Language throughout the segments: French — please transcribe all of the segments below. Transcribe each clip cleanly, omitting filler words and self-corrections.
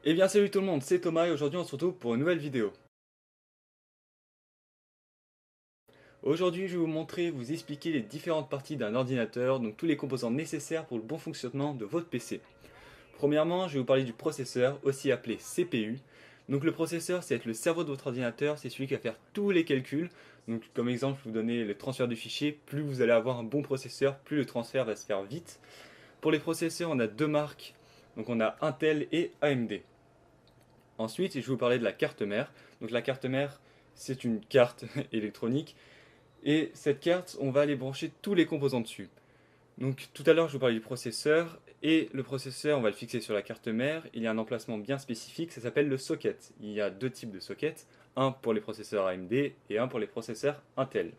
Eh bien salut tout le monde, c'est Thomas et aujourd'hui on se retrouve pour une nouvelle vidéo. Aujourd'hui je vais vous montrer, vous expliquer les différentes parties d'un ordinateur, donc tous les composants nécessaires pour le bon fonctionnement de votre PC. Premièrement, je vais vous parler du processeur, aussi appelé CPU. Donc le processeur, c'est le cerveau de votre ordinateur, c'est celui qui va faire tous les calculs. Donc comme exemple, je vais vous donner le transfert du fichier, plus vous allez avoir un bon processeur, plus le transfert va se faire vite. Pour les processeurs, on a deux marques, donc on a Intel et AMD. Ensuite, je vais vous parler de la carte mère. Donc la carte mère, c'est une carte électronique. Et cette carte, on va aller brancher tous les composants dessus. Donc tout à l'heure, je vous parlais du processeur. Et le processeur, on va le fixer sur la carte mère. Il y a un emplacement bien spécifique, ça s'appelle le socket. Il y a deux types de sockets. Un pour les processeurs AMD et un pour les processeurs Intel.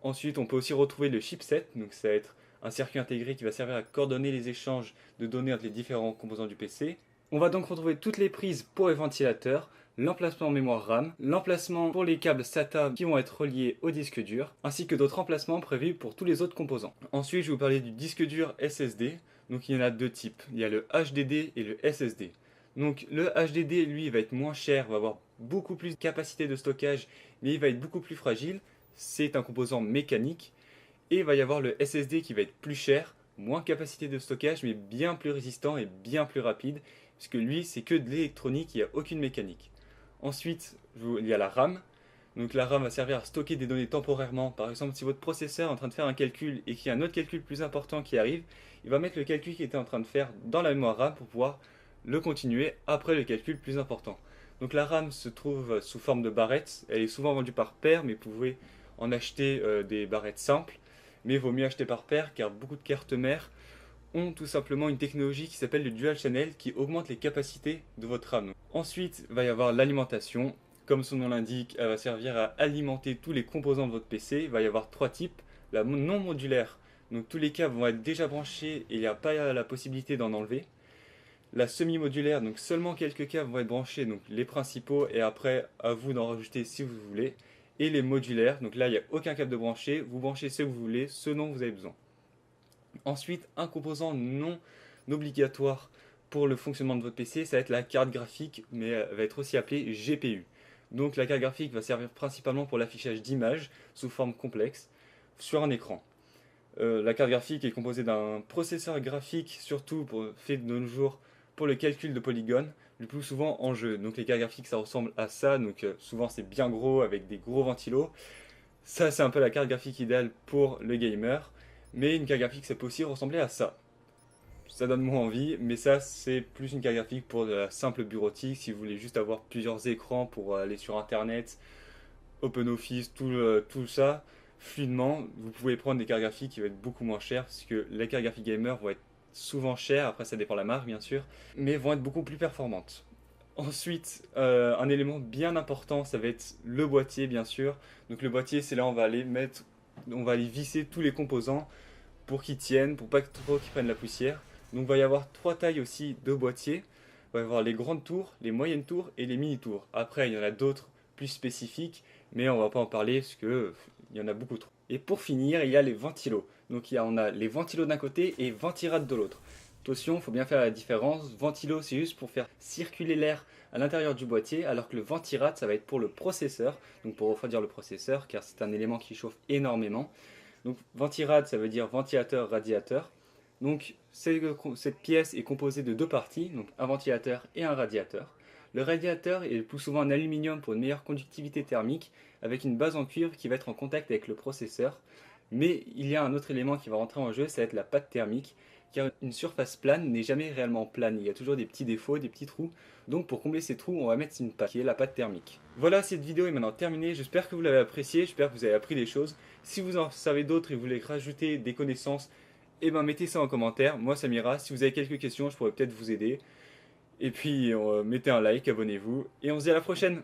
Ensuite, on peut aussi retrouver le chipset. Donc ça va être un circuit intégré qui va servir à coordonner les échanges de données entre les différents composants du PC. On va donc retrouver toutes les prises pour les ventilateurs, l'emplacement mémoire RAM, l'emplacement pour les câbles SATA qui vont être reliés au disque dur, ainsi que d'autres emplacements prévus pour tous les autres composants. Ensuite, je vais vous parler du disque dur SSD. Donc il y en a deux types. Il y a le HDD et le SSD. Donc le HDD, lui, va être moins cher, va avoir beaucoup plus de capacité de stockage, mais il va être beaucoup plus fragile. C'est un composant mécanique. Et il va y avoir le SSD qui va être plus cher, moins de capacité de stockage, mais bien plus résistant et bien plus rapide, puisque lui, c'est que de l'électronique, il n'y a aucune mécanique. Ensuite, il y a la RAM. Donc la RAM va servir à stocker des données temporairement. Par exemple, si votre processeur est en train de faire un calcul et qu'il y a un autre calcul plus important qui arrive, il va mettre le calcul qu'il était en train de faire dans la mémoire RAM pour pouvoir le continuer après le calcul plus important. Donc la RAM se trouve sous forme de barrettes. Elle est souvent vendue par paire, mais vous pouvez en acheter des barrettes simples. Mais il vaut mieux acheter par paire car beaucoup de cartes mères ont tout simplement une technologie qui s'appelle le dual channel qui augmente les capacités de votre RAM. Ensuite, il va y avoir l'alimentation. Comme son nom l'indique, elle va servir à alimenter tous les composants de votre PC. Il va y avoir trois types. La non modulaire, donc tous les câbles vont être déjà branchés et il n'y a pas la possibilité d'en enlever. La semi-modulaire, donc seulement quelques câbles vont être branchés, donc les principaux, et après à vous d'en rajouter si vous voulez. Et les modulaires, donc là il n'y a aucun câble de branché, vous branchez ce que vous voulez, ce dont vous avez besoin. Ensuite, un composant non obligatoire pour le fonctionnement de votre PC, ça va être la carte graphique, mais elle va être aussi appelée GPU. Donc la carte graphique va servir principalement pour l'affichage d'images sous forme complexe sur un écran. La carte graphique est composée d'un processeur graphique, surtout fait de nos jours pour le calcul de polygones, le plus souvent en jeu. Donc les cartes graphiques, ça ressemble à ça, donc souvent c'est bien gros avec des gros ventilos. Ça, c'est un peu la carte graphique idéale pour le gamer. Mais une carte graphique, ça peut aussi ressembler à ça. Ça donne moins envie, mais ça, c'est plus une carte graphique pour de la simple bureautique. Si vous voulez juste avoir plusieurs écrans pour aller sur Internet, OpenOffice, tout ça, fluidement, vous pouvez prendre des cartes graphiques qui vont être beaucoup moins chères, parce que les cartes graphiques gamer vont être souvent chères, après ça dépend de la marque bien sûr, mais vont être beaucoup plus performantes. Ensuite, un élément bien important, ça va être le boîtier, bien sûr. Donc le boîtier, c'est là où on va aller visser tous les composants pour qu'ils tiennent, pour pas trop qu'ils prennent la poussière. Donc il va y avoir trois tailles aussi de boîtiers. Il va y avoir les grandes tours, les moyennes tours et les mini tours. Après, il y en a d'autres plus spécifiques, mais on va pas en parler parce que il y en a beaucoup trop. Et pour finir, il y a les ventilos. Donc on a les ventilos d'un côté et ventirades de l'autre. Attention, il faut bien faire la différence. Ventilo, c'est juste pour faire circuler l'air à l'intérieur du boîtier, alors que le ventirad, ça va être pour le processeur, donc pour refroidir le processeur, car c'est un élément qui chauffe énormément. Donc ventirad, ça veut dire ventilateur-radiateur. Donc cette pièce est composée de deux parties, donc un ventilateur et un radiateur. Le radiateur est le plus souvent en aluminium pour une meilleure conductivité thermique, avec une base en cuivre qui va être en contact avec le processeur. Mais il y a un autre élément qui va rentrer en jeu, ça va être la pâte thermique, car une surface plane n'est jamais réellement plane, il y a toujours des petits défauts, des petits trous. Donc pour combler ces trous, on va mettre une pâte, qui est la pâte thermique. Voilà, cette vidéo est maintenant terminée, j'espère que vous l'avez appréciée, j'espère que vous avez appris des choses. Si vous en savez d'autres et vous voulez rajouter des connaissances, eh ben mettez ça en commentaire, moi ça m'ira. Si vous avez quelques questions, je pourrais peut-être vous aider. Et puis mettez un like, abonnez-vous, et on se dit à la prochaine.